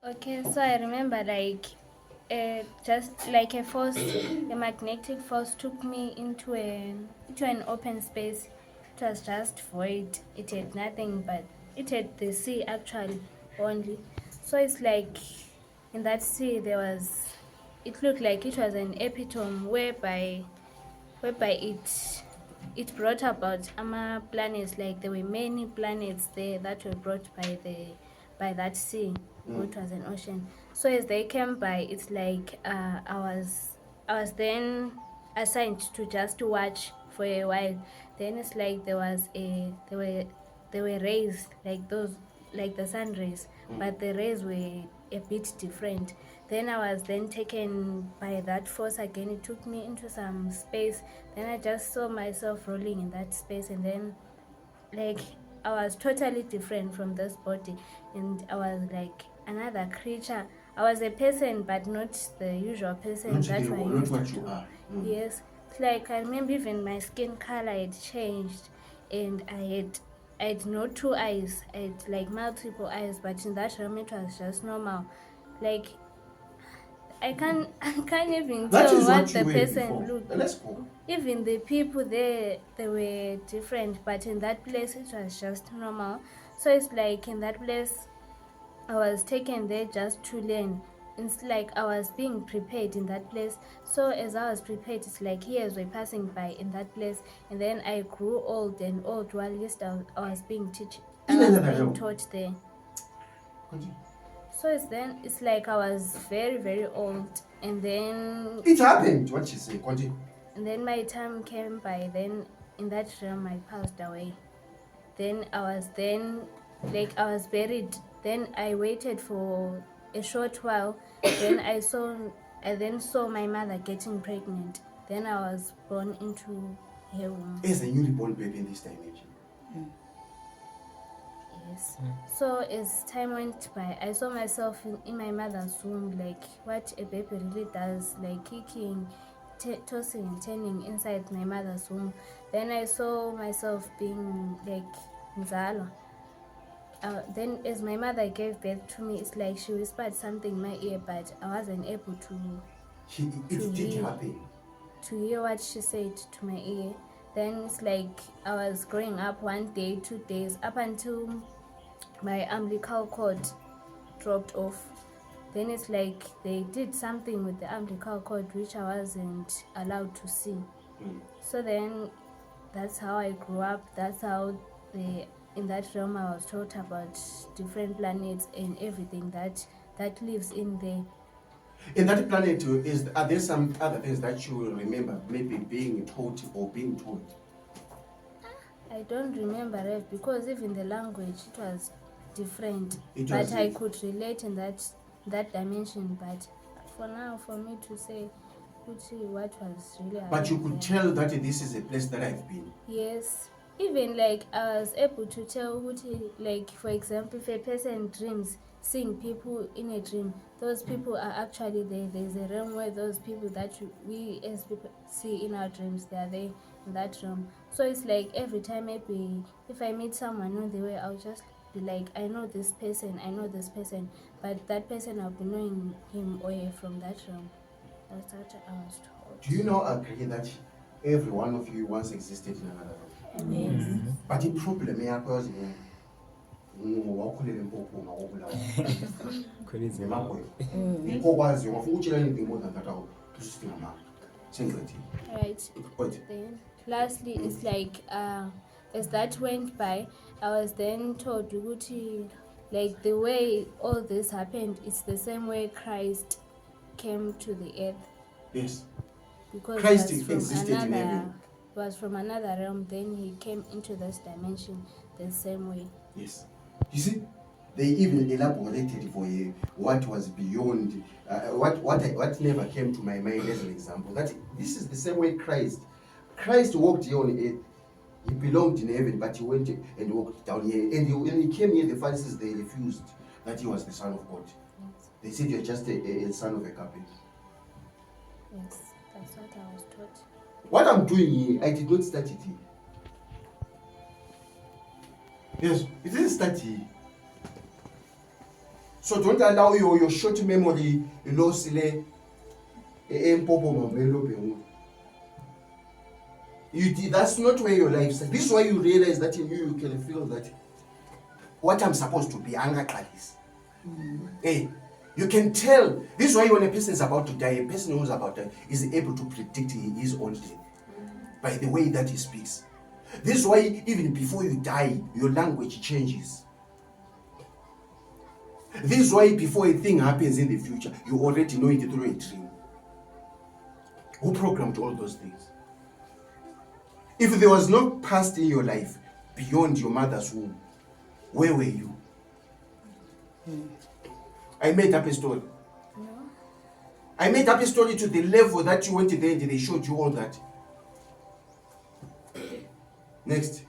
Okay, so I remember just like a force, a magnetic force took me into an open space. It was just void. It had nothing but it had the sea actually only. So it's like in that sea there was. It looked like it was an epitome whereby it brought about planets. Like there were many planets there that were brought by that sea. It was an ocean. So as they came by, it's like I was then assigned to just watch for a while. Then it's like there were rays like those, like the sun rays, but the rays were a bit different. Then I was then taken by that force again. It took me into some space. Then I just saw myself rolling in that space, and then like I was totally different from this body, and I was like another creature. I was a person, but not the usual person Not that the- we're not used what to. you are. Yes, it's like I remember even my skin color had changed, and I had no two eyes. I had like multiple eyes, but in that realm it was just normal. Like I can't even That tell is what what you the were person before. looked. Let's go. Even the people there, they were different, but in that place it was just normal. So it's like in that place I was taken there just to learn. It's like I was being prepared in that place. So as I was prepared, it's like years were passing by in that place, and then I grew old and old while I was being I In was another being realm. taught there. Continue. So it's like I was very very old, and then It happened. What she said. Continue. and then my time came by. Then in that realm I passed away. Then I was buried. Then I waited for a short while. Then I then saw my mother getting pregnant. Then I was born into her womb. As a newly born baby in this dimension. Yes. So as time went by, I saw myself in my mother's womb, like what a baby really does, like kicking, tossing and turning inside my mother's womb. Then I saw myself being like Nzalo. Then as my mother gave birth to me, it's like she whispered something in my ear, but I wasn't able It did happen. to hear what she said to my ear. Then it's like I was growing up 1 day, 2 days, up until my umbilical cord dropped off. Then it's like they did something with the umbilical cord which I wasn't allowed to see. So then that's how I grew up. That's how in that realm I was taught about different planets and everything that lives in there. In that planet, are there some other things that you will remember, maybe being taught or being told? I don't remember it because even the language it was different. But I could relate in that dimension. But for now, for me to say what was really happening. But you could tell that this is a place that I've been. Yes. Even like I was able to tell like for example, if a person dreams seeing people in a dream, those people are actually there. There's a realm where those people that we as people see in our dreams, they are there in that realm. So it's like every time maybe if I meet someone on the way, I'll just be like, I know this person, but that person I'll be knowing him or her from that realm. That's what I was told. Do you now agree that every one of you once existed in another realm? Yes. But the problem yakho wakhulela empophoma wobulawa nemakwena ikokwaziyo ngafuna ukutshela anything more than that Right. Then lastly it's like as that went by, I was then told like the way all this happened, it's the same way Christ came to the earth. Yes. Because Christ existed in heaven. Was from another realm, then he came into this dimension the same way. Yes. You see, they even elaborated for you what was beyond, what never came to my mind as an example. That this is the same way Christ walked here on earth. He belonged in heaven, but he went and walked down here. And when he came here, the Pharisees, they refused that he was the Son of God. Yes. They said you're just a son of a carpenter. Yes, that's what I was taught. What I'm doing here, I did not start it here. Yes, it didn't start here. So don't allow your short memory loss. That's not where your life starts. This is why you realize that in you can feel that what I'm supposed to be anger is. Hey, you can tell. This is why when a person is about to die, a person who's about to die is able to predict his own death by the way that he speaks. This is why even before you die, your language changes. This is why before a thing happens in the future, you already know it through a dream. Who programmed all those things? If there was no past in your life beyond your mother's womb, where were you? I made up a story. No. I made up a story to the level that you went there and they showed you all that. Next.